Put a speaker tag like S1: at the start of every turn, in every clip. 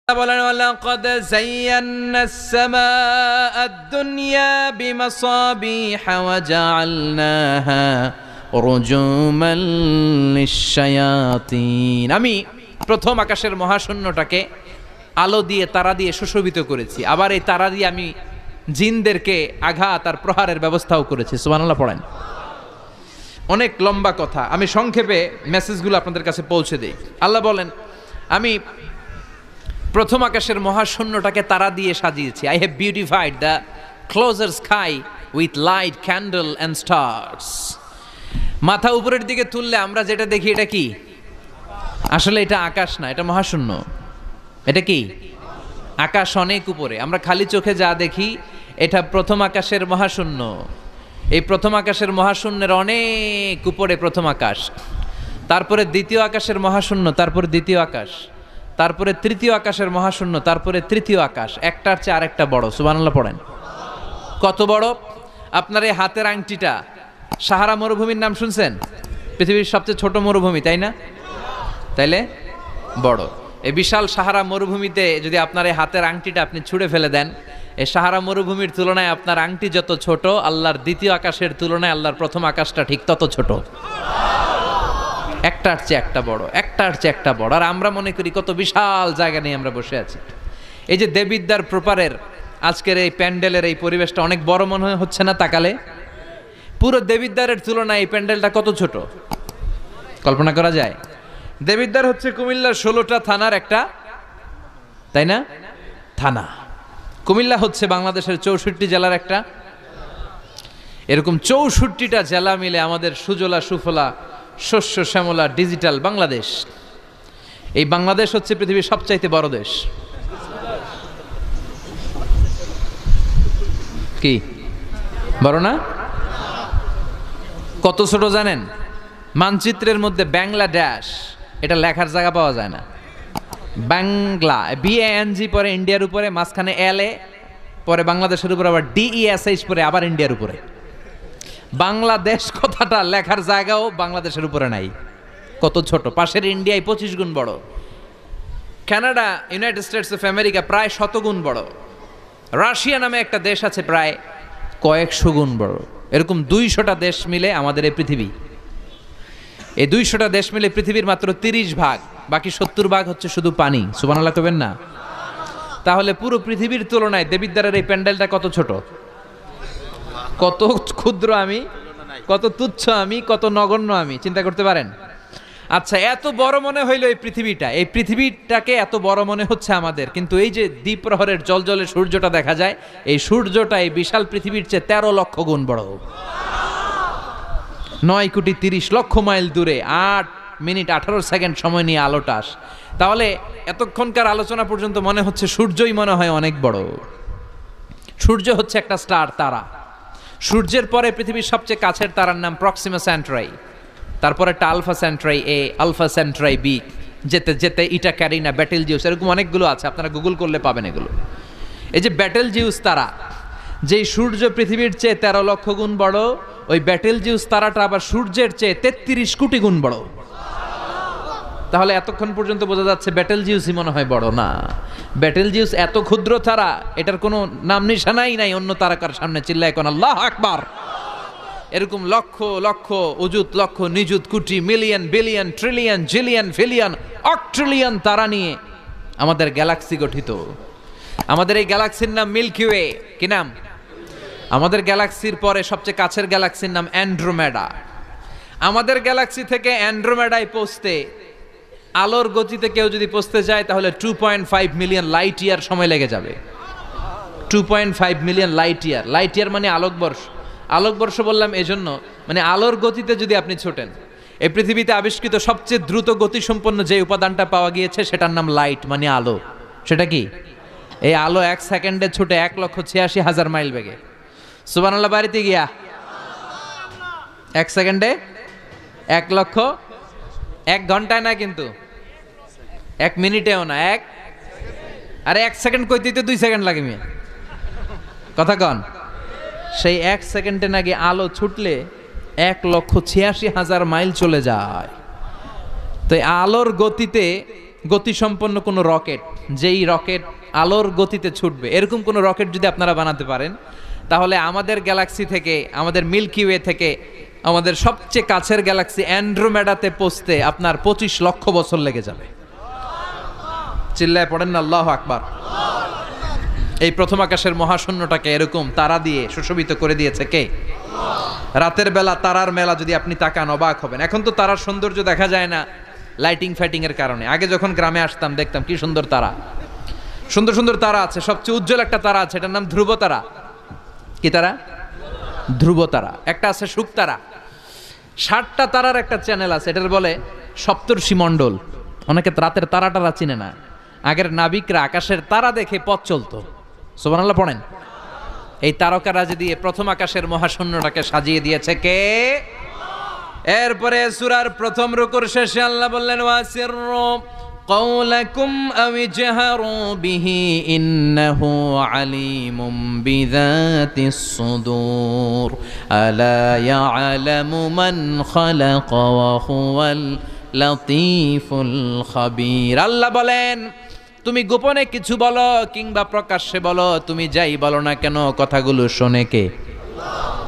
S1: বলেন ওয়ালাকাদ যায়্যানাস সামাআদ দুনিয়া বিমাসাবিহা ওয়া জাআলনাহা রুজুমান লিশ-শায়াতিন। আমি প্রথম আকাশের মহাশূন্যটাকে আলো দিয়ে তারা দিয়ে সুশোভিত করেছি, আবার এই তারা দিয়ে আমি জিনদেরকে আঘাত আর প্রহারের ব্যবস্থাও করেছি। সুবহানাল্লাহ পড়েন। অনেক লম্বা কথা, আমি সংক্ষেপে মেসেজগুলো আপনাদের কাছে পৌঁছে দিই। আল্লাহ বলেন, আমি প্রথম আকাশের মহাশূন্যটাকে তারা দিয়ে সাজিয়েছি। I have beautified the closure sky with light, candle and stars. মাথা উপরের দিকে তুললে আমরা যেটা দেখি এটা কি? আসলে এটা আকাশ না, এটা মহাশূন্য। এটা কি? আকাশ অনেক উপরে। আমরা খালি চোখে যা দেখি এটা প্রথম আকাশের মহাশূন্য। এই প্রথম আকাশের মহাশূন্যের অনেক উপরে প্রথম আকাশ, তারপরে দ্বিতীয় আকাশের মহাশূন্য, তারপরে দ্বিতীয় আকাশ, তারপরে তৃতীয় আকাশের মহাশূন্য, তারপরে তৃতীয় আকাশ। একটার চেয়ে আরেকটা বড়। সুবহানাল্লাহ পড়েন। কত বড়? আপনার এই হাতের আংটিটা, সাহারা মরুভূমির নাম শুনছেন? পৃথিবীর সবচেয়ে ছোট মরুভূমি, তাই না? তাইলে বড়। এই বিশাল সাহারা মরুভূমিতে যদি আপনার এই হাতের আংটিটা আপনি ছুঁড়ে ফেলে দেন, এই সাহারা মরুভূমির তুলনায় আপনার আংটি যত ছোট, আল্লাহর দ্বিতীয় আকাশের তুলনায় আল্লাহর প্রথম আকাশটা ঠিক তত ছোট। একটার চেয়ে একটা বড়, একটার চেয়ে একটা বড়। আর আমরা মনে করি কত বিশাল জায়গা নিয়ে আমরা বসে আছি। এই যে দেবিদ্বার প্রপারের আজকের এই প্যান্ডেলের এই পরিবেশটা অনেক বড় মনে হচ্ছে না তাকালে? পুরো দেবিদ্বারের তুলনায় এই প্যান্ডেলটা কত ছোট কল্পনা করা যায়? দেবিদ্বার হচ্ছে কুমিল্লার 16টা থানার একটা, তাই না? থানা। কুমিল্লা হচ্ছে বাংলাদেশের 64 জেলার একটা। এরকম 64টা জেলা মিলে আমাদের সুজলা সুফলা শস্য শ্যামলা ডিজিটাল বাংলাদেশ। এই বাংলাদেশ হচ্ছে পৃথিবীর সবচাইতে বড় দেশ। কি বড় না? কত ছোট জানেন? মানচিত্রের মধ্যে বাংলাদেশ এটা লেখার জায়গা পাওয়া যায় না। বাংলা BANG পরে ইন্ডিয়ার উপরে, মাঝখানে LA, পরে বাংলাদেশের উপরে আবার DESH পরে আবার ইন্ডিয়ার উপরে। বাংলাদেশ কথাটা লেখার জায়গাও বাংলাদেশের উপরে নাই। কত ছোট! পাশের ইন্ডিয়ায় 25 গুণ বড়, Canada, United states of America প্রায় 100 গুণ বড়, রাশিয়া নামে একটা দেশ আছে প্রায় কয়েকশো গুণ বড়। এরকম 200টা দেশ মিলে আমাদের এই পৃথিবী। এই 200টা দেশ মিলে পৃথিবীর মাত্র 30 ভাগ, বাকি 70 ভাগ হচ্ছে শুধু পানি। সুবহানাল্লাহ কবেন না? তাহলে পুরো পৃথিবীর তুলনায় দেবিদ্বারের এই প্যান্ডেলটা কত ছোট, কত ক্ষুদ্র আমি, কত তুচ্ছ আমি, কত নগণ্য আমি, চিন্তা করতে পারেন? আচ্ছা, এত বড় মনে হইলো এই পৃথিবীটা, এই পৃথিবীটাকে এত বড় মনে হচ্ছে আমাদের, কিন্তু এই যে দ্বীপ্রহরের জলজলে সূর্যটা দেখা যায়, এই সূর্যটা এই বিশাল পৃথিবীর চেয়ে 13 লক্ষ গুণ বড়। 9 কোটি 30 লক্ষ মাইল দূরে 8 মিনিট 18 সেকেন্ড সময় নিয়ে আলোটা আসে। তাহলে এতক্ষণকার আলোচনা পর্যন্ত মনে হচ্ছে সূর্যই মনে হয় অনেক বড়। সূর্য হচ্ছে একটা স্টার, তারা। সূর্যের পরে পৃথিবীর সবচেয়ে কাছের তারার নাম প্রক্সিমা সেন্ট্রাই, তারপরে একটা Alpha Centauri A, Alpha Centauri B, যেতে যেতে ইটা ক্যারিনা, ব্যাটেলজিউস, এরকম অনেকগুলো আছে, আপনারা গুগল করলে পাবেন এগুলো। এই যে ব্যাটেলজিউস তারা, যেই সূর্য পৃথিবীর চেয়ে 13 লক্ষ গুণ বড়, ওই ব্যাটেলজিউস তারাটা আবার সূর্যের চেয়ে 33 কোটি গুণ বড়। তাহলে এতক্ষণ পর্যন্ত বোঝা যাচ্ছে ব্যাটেলজিউসই মনে হয় বড় না। ব্যাটেলজিউস এত ক্ষুদ্র তারা, এটার কোনো নাম নিশানাই নাই অন্য তারকার সামনে। চিল্লায় কোন আল্লাহু আকবার। এরকম লক্ষ লক্ষ অযুত লক্ষ নিযুত কোটি মিলিয়ন বিলিয়ন ট্রিলিয়ন জিলিয়ন ফিলিয়ন অক্ট্রিলিয়ন তারা নিয়ে আমাদের গ্যালাক্সি গঠিত। আমাদের এই গ্যালাক্সির নাম মিল্কি ওয়ে। কি নাম? আমাদের গ্যালাক্সির পরে সবচেয়ে কাছের গ্যালাক্সির নাম অ্যান্ড্রোমেডা। আমাদের গ্যালাক্সি থেকে অ্যান্ড্রোমেডায় পৌঁছতে আলোর গতিতে কেউ যদি পৌঁছতে যায় তাহলে 2.5 মিলিয়ন লাইট ইয়ার সময় লেগে যাবে। 2.5 million light year. Light year মানে আলোকবর্ষ। আলোকবর্ষ বললাম এজন্য, মানে আলোর গতিতে যদি আপনি ছোটেন। এই পৃথিবীতে আবিষ্কৃত সবচেয়ে দ্রুত গতিসম্পন্ন যে উপাদানটা পাওয়া গিয়েছে সেটার নাম লাইট, মানে আলো। সেটা কি? এই আলো 1 সেকেন্ডে ছুটে 1,86,000 মাইল বেগে। সুবহানাল্লাহ বাড়িতে গিয়া 1 সেকেন্ডে 1 লক্ষ, 1 ঘন্টায় না কিন্তু, 1 মিনিটেও না, আরে 1 সেকেন্ড কইতে 2 সেকেন্ড লাগে মিয়া, কথা কন। সেই 1 সেকেন্ডে নাকি আলো ছুটলে 1,86,000 মাইল চলে যায়। তো আলোর গতিতে গতিসম্পন্ন কোনো রকেট যেই রকেট আলোর গতিতে ছুটবে, এরকম কোনো রকেট যদি আপনারা বানাতে পারেন, তাহলে আমাদের গ্যালাক্সি থেকে, আমাদের মিল্কি ওয়ে থেকে আমাদের সবচেয়ে কাছের গ্যালাক্সি অ্যান্ড্রোমেডাতে পৌঁছতে আপনার 25 লক্ষ বছর লেগে যাবে। চিল্লায় পড়েন না আল্লাহু আকবার। এই প্রথম আকাশের মহাশূন্যটাকে এরকম তারা দিয়ে সুশোভিত করে দিয়েছে কে? রাতের বেলা তারার মেলা যদি আপনি তাকান অবাক হবেন। এখন তো তারার সৌন্দর্য দেখা যায় না লাইটিং ফাইটিং এর কারণে। আগে যখন গ্রামে আসতাম দেখতাম কি সুন্দর তারা, সুন্দর সুন্দর তারা আছে। সবচেয়ে উজ্জ্বল একটা তারা আছে, এটার নাম ধ্রুব তারা। কি তারা? ধ্রুব তারা। একটা আছে শুকতারা। 60টা তারার একটা চ্যানেল আছে, এটার বলে সপ্তর্ষি মণ্ডল। অনেকে রাতের তারাটারা চিনে না। আগের নাবিকরা আকাশের তারা দেখে পথ চলতো। সুবহানাল্লাহ পড়েন। এই তারকারাজি দিয়ে প্রথম আকাশের মহাশূন্যটাকে সাজিয়ে দিয়েছে কে? এরপরে সূরার প্রথম রুকুর শেষে আল্লাহ বললেন ওয়াসিররু قولكم أو اجهروا به إنه عليم بذات الصدور ألا يعلم من خلق وهو اللطيف الخبير। আল্লাহ বলেন তুমি গোপনে কিছু বলো কিংবা প্রকাশ্যে বলো, তুমি যাই বলো না কেন কথাগুলো শোনে কে?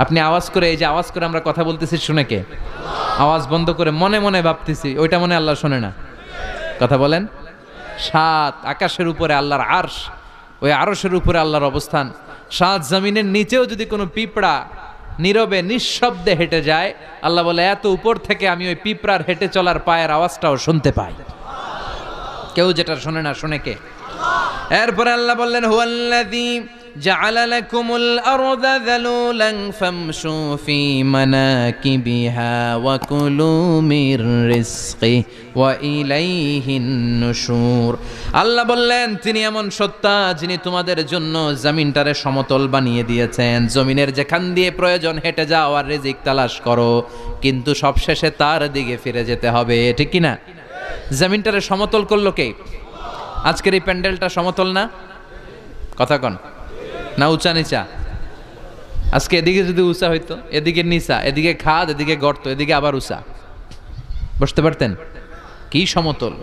S1: আপনি আওয়াজ করে, এই যে আওয়াজ করে আমরা কথা বলতেছি, শুনে কে? আওয়াজ বন্ধ করে মনে মনে ভাবতেছি, ওইটা মনে আল্লাহ শোনে না? কথা বলেন। 7 আকাশের উপরে আল্লাহর আরশ, ওই আরশের উপরে আল্লাহর অবস্থান। 7 জমিনের নিচেও যদি কোনো পিঁপড়া নীরবে নিঃশব্দে হেঁটে যায়, আল্লাহ বলে এত উপর থেকে আমি ওই পিঁপড়ার হেঁটে চলার পায়ের আওয়াজটাও শুনতে পাই। কেউ যেটা শোনে না, শোনে কে? এরপরে আল্লাহ বললেন হুয়াল্লাযী জাআলা লাকুমুল আরদা যালুলান ফামশু ফি মানাকিবিহা ওয়া কুলু মির রিজকি ওয়া ইলাইহিন নুশুর। আল্লাহ বললেন তিনি এমন সত্তা যিনি তোমাদের জন্য জমিনটারে সমতল বানিয়ে দিয়েছেন। জমিনের যেখান দিয়ে প্রয়োজন হেঁটে যাও আর রিজিক তালাশ করো, কিন্তু সবশেষে তার দিকে ফিরে যেতে হবে, ঠিক কি না? জমিনটারে সমতল করলো কে? আজকের এই প্যান্ডেলটা সমতল না? কথা কন না উঁচা নিচা? আজকে এদিকে যদি উঁচা হইতো, এদিকে নিচা, এদিকে খাদ, এদিকে গর্ত, এদিকে আবার উঁচা, বসতে পারতেন? কি সমতল!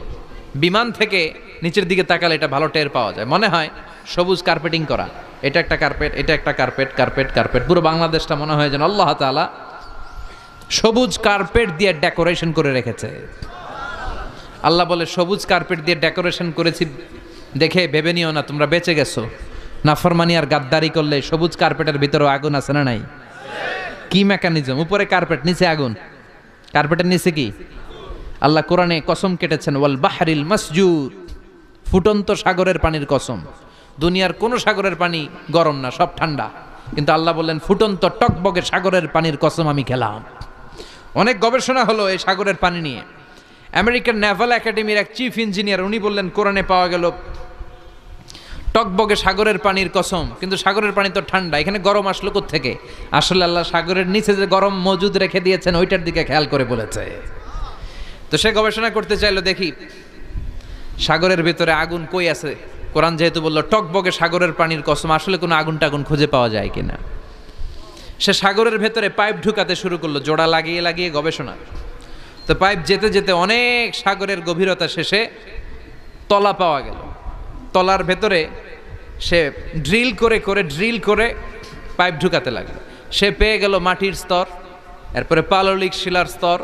S1: বিমান থেকে নিচের দিকে তাকালে এটা ভালো টের পাওয়া যায়, মনে হয় সবুজ কার্পেটিং করা। এটা একটা কার্পেট, এটা একটা কার্পেট, কার্পেট কার্পেট। পুরো বাংলাদেশটা মনে হয় যেন আল্লাহ তাআলা সবুজ কার্পেট দিয়ে ডেকোরেশন করে রেখেছে। আল্লাহ বলে সবুজ কার্পেট দিয়ে ডেকোরেশন করেছি দেখে ভেবে নিও না তোমরা বেঁচে গেছো। নাফরমানি আর গাদ্দারি করলে সবুজ কার্পেটের ভিতরেও আগুন আছে না নাই? কি মেকানিজম? উপরে কার্পেট, নিচে আগুন। কার্পেটের নিচে কি? আল্লাহ কোরআনে কসম কেটেছেন ওয়াল বাহরিল মাসজুর, ফুটন্ত সাগরের পানির কসম। দুনিয়ার কোন সাগরের পানি গরম না, সব ঠান্ডা, কিন্তু আল্লাহ বললেন ফুটন্ত টকবগে সাগরের পানির কসম আমি খেলাম। অনেক গবেষণা হলো এই সাগরের পানি নিয়ে। আমেরিকান নেভাল একাডেমির এক চিফ ইঞ্জিনিয়ার উনি বললেন কোরআনে পাওয়া গেল টকবগে সাগরের পানির কসম, কিন্তু সাগরের পানি তো ঠান্ডা, এখানে গরম আসলো কোত্থেকে? আসলে আল্লাহ সাগরের নিচে যে গরম মজুদ রেখে দিয়েছেন ওইটার দিকে খেয়াল করে বলেছে। তো সে গবেষণা করতে চাইলো, দেখি সাগরের ভিতরে আগুন কই আছে। কোরআন যেহেতু বললো টকবগে সাগরের পানির কসম, আসলে কোনো আগুন টাগুন খুঁজে পাওয়া যায় কিনা। সে সাগরের ভেতরে পাইপ ঢুকাতে শুরু করলো, জোড়া লাগিয়ে লাগিয়ে গবেষণা। তো পাইপ যেতে যেতে অনেক সাগরের গভীরতা শেষে তলা পাওয়া গেল। তলার ভেতরে সে ড্রিল করে পাইপ ঢুকাতে লাগলো। সে পেয়ে গেল মাটির স্তর, এরপরে পাললিক শিলার স্তর।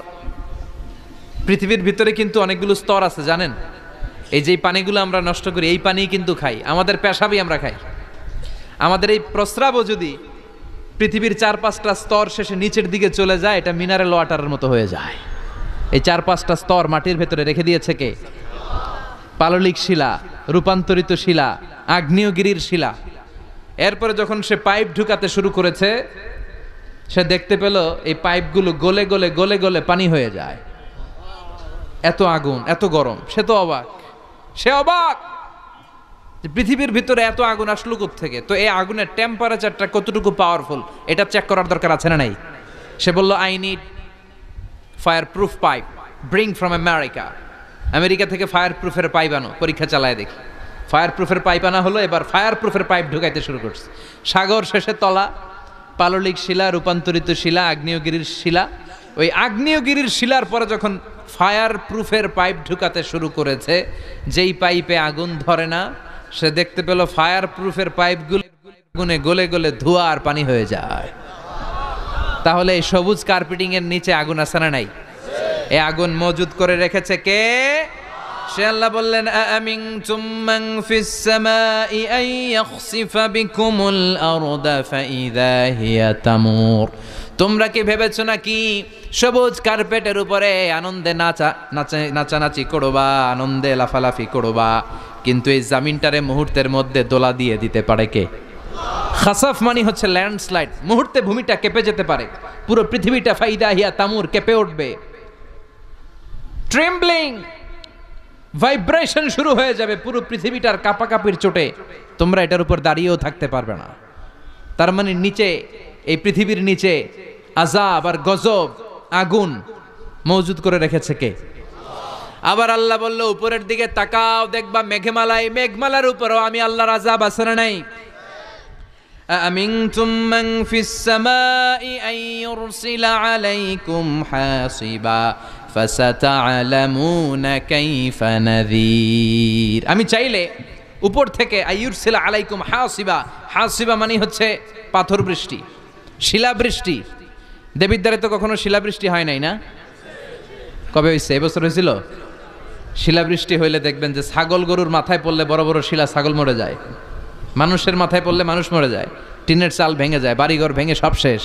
S1: পৃথিবীর ভিতরে কিন্তু অনেকগুলো স্তর আছে জানেন? এই যে পানিগুলো আমরা নষ্ট করি, এই পানি কিন্তু খাই, আমাদের পেশাবই আমরা খাই। আমাদের এই প্রস্রাবও যদি পৃথিবীর 4-5টা স্তর শেষে নিচের দিকে চলে যায়, এটা মিনারেল ওয়াটারের মতো হয়ে যায়। এই 4-5টা স্তর মাটির ভেতরে রেখে দিয়েছে কে? পাললিক শিলা, রূপান্তরিত শিলা, আগ্নেয়গিরির শিলা। এরপরে যখন সে পাইপ ঢুকাতে শুরু করেছে, সে দেখতে পেল এই পাইপগুলো গলে গলে গলে গলে পানি হয়ে যায়। এত আগুন, এত গরম। সে তো অবাক, সে অবাক পৃথিবীর ভিতরে এত আগুন আসলো কোত্থেকে। তো এই আগুনের টেম্পারেচারটা কতটুকু পাওয়ারফুল এটা চেক করার দরকার আছে না নাই? সে বলল I need fire proof pipe, bring from America. America থেকে ফায়ার প্রুফের পাইপ আনো, পরীক্ষা চালায় দেখি। ফায়ার প্রুফের পাইপ আনা হলো, এবার ফায়ার প্রুফের পাইপ ঢুকাইতে শুরু করছে। সাগর শেষে তলা, পাললিক শিলা, রূপান্তরিত শিলা, আগ্নেয়গিরির শিলা, ওই আগ্নেয়গিরির শিলার পরে যখন ফায়ার প্রুফের পাইপ ঢুকাতে শুরু করেছে, যেই পাইপে আগুন ধরে না, সে দেখতে পেল ফায়ার প্রুফের পাইপগুলো আগুনে গলে গলে ধোঁয়া আর পানি হয়ে যায়। তাহলে এই সবুজ কার্পেটিং এর নিচে আগুন আছে না নাই? এই আগুন মজুদ করে রেখেছে কে? সে আল্লাহ বললেন, আমিনতুম মান ফিস সামাই আন ইয়াখসিফা বিকুমুল আরদা ফাইযা হিয়া তামুর। তোমরা কি ভেবেছো নাকি সবুজ কার্পেটের উপরে আনন্দে নাচানাচি করবা, আনন্দে লাফালাফি করবা, কিন্তু এই জামিনটারে মুহূর্তের মধ্যে দোলা দিয়ে দিতে পারে কে? খাসাফ মানে হচ্ছে ল্যান্ডস্লাইড, মুহূর্তে ভূমিটা কেঁপে যেতে পারে, পুরো পৃথিবীটা ফাইদা হিয়া তামুর কেঁপে উঠবে, ট্রেম্বলিং ভাইব্রেশন শুরু হয়ে যাবে, পুরো পৃথিবীটার কাঁপাকাঁপির চোটে তোমরা এটার উপর দাঁড়িয়েও থাকতে পারবে না। তার মানে নিচে, এই পৃথিবীর নিচে আযাব আর গজব, আগুন মজুদ করে রেখেছে কে? আবার আল্লাহ বলল, উপরের দিকে তাকাও, দেখবা মেঘমালায়, মেঘমালার উপরও আমি আল্লাহর আযাব আছে না নাই? আমিনতুম মান ফিস সামাই আন ইউরসিলা আলাইকুম হাসিবা ফাসাতা'লামুনা কাইফা নাযীর। আমি চাইলে উপর থেকে আইয়ুরসিলা আলাইকুম হাসিবা, হাসিবা মানে হচ্ছে পাথর বৃষ্টি, শিলাবৃষ্টি। দেবিদ্বারে তো কখনো শিলাবৃষ্টি হয় নাই না? কবে হয়েছে? এবছর হয়েছিল। শিলাবৃষ্টি হইলে দেখবেন যে ছাগল গরুর মাথায় পড়লে বড় বড় শিলা, ছাগল মরে যায়। মানুষের মাথায় পড়লে মানুষ মরে যায়, টিনের চাল ভেঙে যায়, বাড়িঘর ভেঙে সব শেষ।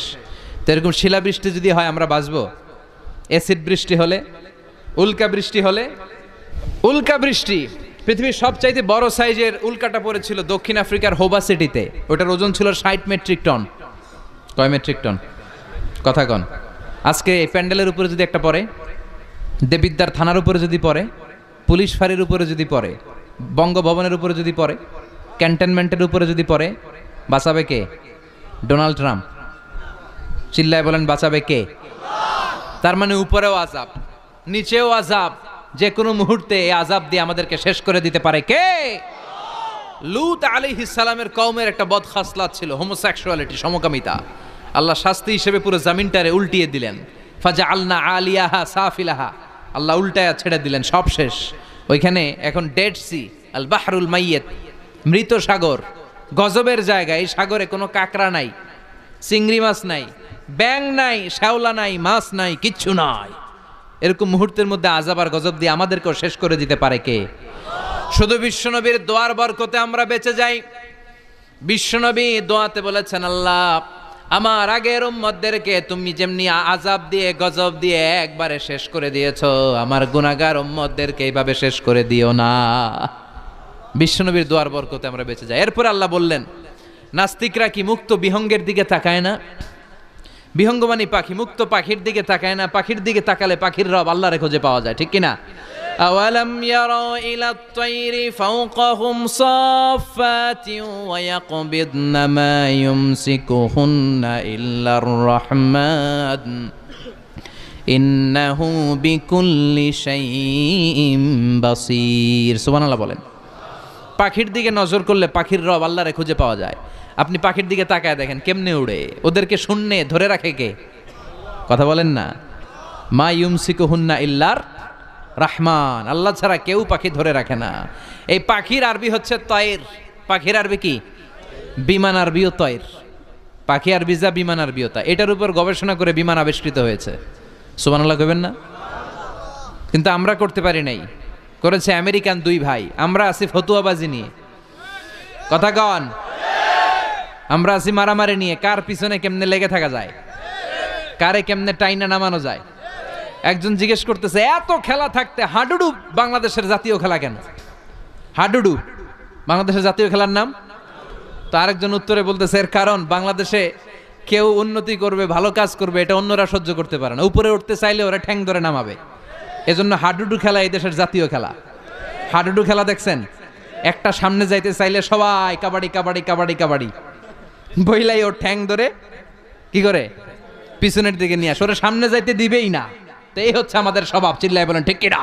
S1: তো এরকম শিলাবৃষ্টি যদি হয় আমরা বাঁচবো? অ্যাসিড বৃষ্টি হলে, উল্কা বৃষ্টি হলে, উল্কা বৃষ্টি, পৃথিবীর সবচাইতে বড় সাইজের উল্কাটা পড়েছিল দক্ষিণ আফ্রিকার হোবা সিটিতে। ওটার ওজন ছিল 60 মেট্রিক টন। কয় মেট্রিক টন? কথা কন। আজকে এই প্যান্ডেলের উপরে যদি একটা পড়ে, দেবিদ্বার থানার উপরে যদি পড়ে, পুলিশ ফাঁড়ির উপরে যদি পড়ে, বঙ্গভবনের উপরে যদি পড়ে, ক্যান্টনমেন্টের উপরে যদি পড়ে, বাঁচাবে কে? Donald Trump. চিল্লায় বলেন, বাঁচাবে কে? তার মানে উপরেও আযাব, নিচেও আযাব, যে কোনো মুহূর্তে এই আযাব দিয়ে আমাদেরকে শেষ করে দিতে পারে কে? লূত আলাইহিস সালামের কওমের একটা বদখাসলাত ছিল হোমোসেক্সুয়ালিটি, সমকামিতা। আল্লাহ শাস্তি হিসেবে পুরো জমিনটারে উল্টিয়ে দিলেন। ফাজআলনা আলিয়াহা সাফিলাহা, আল্লাহ উল্টায়া ছেড়ে দিলেন, সব শেষ। ওইখানে এখন ডেড সি, আল বাহরুল মাইয়িত, মৃত সাগর, গজবের জায়গা। এই সাগরে কোনো কাঁকড়া নাই, চিংড়ি মাছ নাই, ব্যাং নাই, শ্যাওলা নাই, মাছ নাই, কিচ্ছু নাই। এরকম মুহূর্তের মধ্যে আযাব আর গজব দিয়ে আমাদেরকেও শেষ করে দিতে পারে কে? শুধু বিশ্বনবীর দোয়ার বরকতে আমরা বেঁচে যাই। বিশ্বনবী দোয়াতে বলেছেন, আল্লাহ আমার আগের উম্মতদেরকে তুমি যেমনি আযাব দিয়ে গজব দিয়ে একবারে শেষ করে দিয়েছো, আমার গুনাহগার উম্মতদেরকে এইভাবে শেষ করে দিও না। বিশ্বনবীর দোয়ার বরকতে আমরা বেঁচে যাই। এরপর আল্লাহ বললেন, নাস্তিকরা কি মুক্ত বিহঙ্গের দিকে তাকায় না? বিহঙ্গ মানে পাখি, মুক্ত পাখির দিকে তাকায় না? পাখির দিকে তাকালে পাখির রব আল্লাহরে খুঁজে পাওয়া যায়, ঠিক কিনা? আওয়ালাম ইয়ারাউ ইলাত তায়রি ফাওকাহুম সাফাতিন ওয়া ইয়াকবিদনা মা ইউমসিকুহুন্না ইল্লার রাহমান ইন্নাহু বিকুল্লি শাইইন বাসীর। সুবহানাল্লাহ বলেন। পাখির দিকে নজর করলে পাখির রব আল্লাহরে খুঁজে পাওয়া যায়। আপনি পাখির দিকে তাকায় দেখেন কেমনে উড়ে, ওদেরকে শূন্যে ধরে রাখে কে? কথা বলেন না। মা ইউমসিকুহুন্না ইল্লার রাহমান, আল্লাহ ছাড়া কেউ পাখি ধরে রাখে না। এই পাখির আরবি হচ্ছে তয়ের। পাখির আরবি কি? বিমান আরবিও তয়ের। পাখি আরবি যা, বিমান আরবিও তা। এটার উপর গবেষণা করে বিমান আবিষ্কৃত হয়েছে। সুবহানাল্লাহ কইবেন না? কিন্তু আমরা করতে পারি নাই, করেছে আমেরিকান দুই ভাই। আমরা আছি ফতুয়াবাজি নিয়ে, কথা কন। আমরা আছি মারামারি নিয়ে, কার পিছনে কেমনে লেগে থাকা যায়, কারে কেমনে টাইনা নামানো যায়। একজন জিজ্ঞেস করতেছে, এত খেলা থাকতে হাডুডু বাংলাদেশের জাতীয় খেলা কেন? হাডুডু বাংলাদেশের জাতীয় খেলার নাম। তো আরেকজন উত্তরে বলতেছে, এর কারণ বাংলাদেশে কেউ উন্নতি করবে, ভালো কাজ করবে, এটা অন্যরা সহ্য করতে পারে না। উপরে উঠতে চাইলে ওরা ঠ্যাং ধরে নামাবে। এজন্য হাডুডু খেলা এই দেশের জাতীয় খেলা। হাডুডু খেলা দেখছেন? একটা সামনে যাইতে চাইলে সবাই কাবাডি কাবাডি কাবাডি কাবাডি বইলাই, ওর ঠ্যাং ধরে কি করে পিছনের দিকে নিয়ে আসে, ওরা সামনে যাইতে দিবেই না। তো এই হচ্ছে আমাদের স্বভাব। চিল্লায় বলেন ঠিক কিনা?